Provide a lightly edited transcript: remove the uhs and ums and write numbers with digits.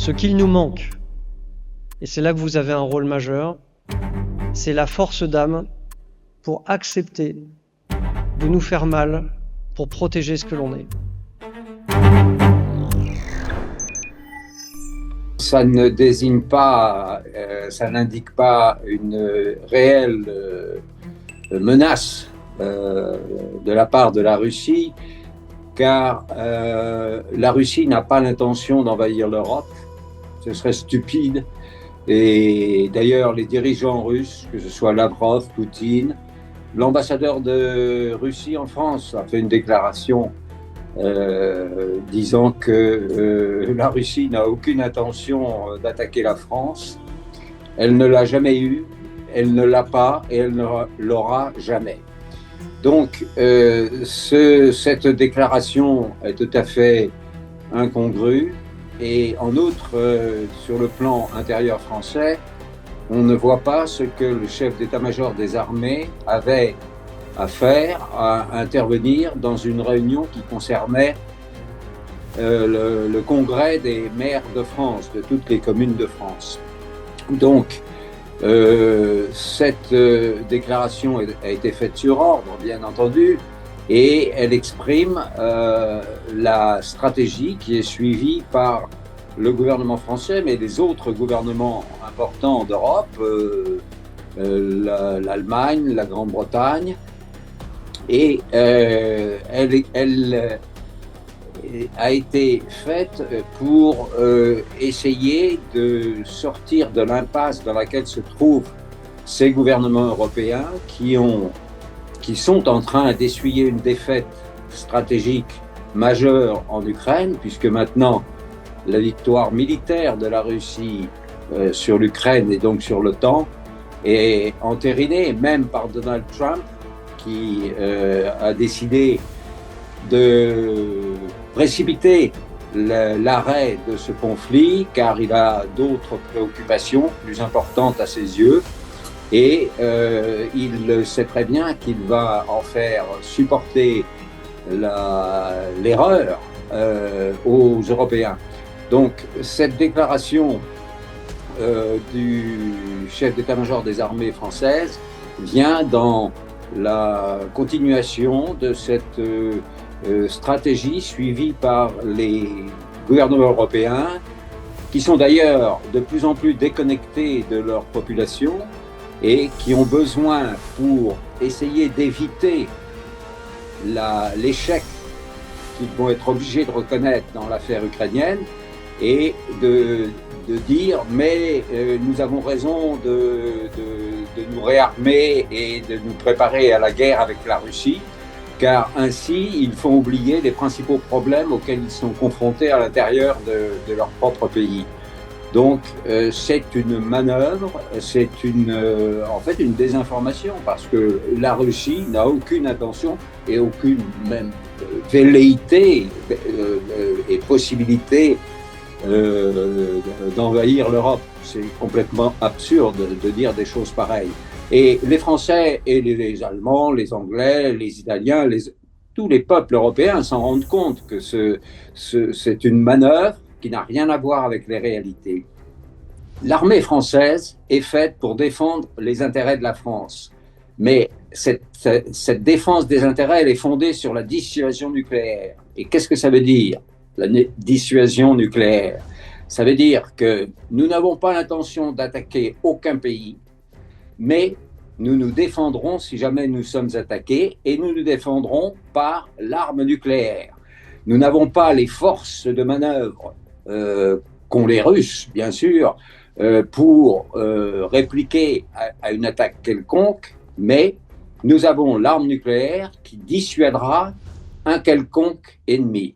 Ce qu'il nous manque, et c'est là que vous avez un rôle majeur, c'est la force d'âme pour accepter de nous faire mal pour protéger ce que l'on est. Ça ne désigne pas, ça n'indique pas une réelle menace de la part de la Russie, car la Russie n'a pas l'intention d'envahir l'Europe. Ce serait stupide. Et d'ailleurs, les dirigeants russes, que ce soit Lavrov, Poutine, l'ambassadeur de Russie en France a fait une déclaration disant que la Russie n'a aucune intention d'attaquer la France. Elle ne l'a jamais eue, elle ne l'a pas et elle ne l'aura jamais. Donc, cette déclaration est tout à fait incongrue. Et en outre, sur le plan intérieur français, on ne voit pas ce que le chef d'état-major des armées avait à faire, à intervenir dans une réunion qui concernait le congrès des maires de France, de toutes les communes de France. Donc, cette déclaration a été faite sur ordre, bien entendu, et elle exprime la stratégie qui est suivie par le gouvernement français, mais les autres gouvernements importants d'Europe, l'Allemagne, la Grande-Bretagne, et elle a été faite pour essayer de sortir de l'impasse dans laquelle se trouvent ces gouvernements européens qui sont en train d'essuyer une défaite stratégique majeure en Ukraine, puisque maintenant la victoire militaire de la Russie sur l'Ukraine et donc sur l'OTAN est entérinée, même par Donald Trump, qui a décidé de précipiter l'arrêt de ce conflit, car il a d'autres préoccupations plus importantes à ses yeux. Et il sait très bien qu'il va en faire supporter l'erreur aux Européens. Donc cette déclaration du chef d'état-major des armées françaises vient dans la continuation de cette stratégie suivie par les gouvernements européens, qui sont d'ailleurs de plus en plus déconnectés de leur population, et qui ont besoin, pour essayer d'éviter l'échec qu'ils vont être obligés de reconnaître dans l'affaire ukrainienne, et de dire mais nous avons raison de nous réarmer et de nous préparer à la guerre avec la Russie, car ainsi ils font oublier les principaux problèmes auxquels ils sont confrontés à l'intérieur de leur propre pays. Donc c'est une manœuvre, c'est en fait une désinformation, parce que la Russie n'a aucune intention et aucune même velléité et possibilité d'envahir l'Europe. C'est complètement absurde de dire des choses pareilles. Et les Français et les Allemands, les Anglais, les Italiens, tous les peuples européens s'en rendent compte que c'est une manœuvre qui n'a rien à voir avec les réalités. L'armée française est faite pour défendre les intérêts de la France. Mais cette défense des intérêts, elle est fondée sur la dissuasion nucléaire. Et qu'est-ce que ça veut dire, la dissuasion nucléaire? Ça veut dire que nous n'avons pas l'intention d'attaquer aucun pays, mais nous nous défendrons si jamais nous sommes attaqués, et nous nous défendrons par l'arme nucléaire. Nous n'avons pas les forces de manœuvre qu'ont les Russes, bien sûr, pour répliquer à une attaque quelconque, mais nous avons l'arme nucléaire qui dissuadera un quelconque ennemi.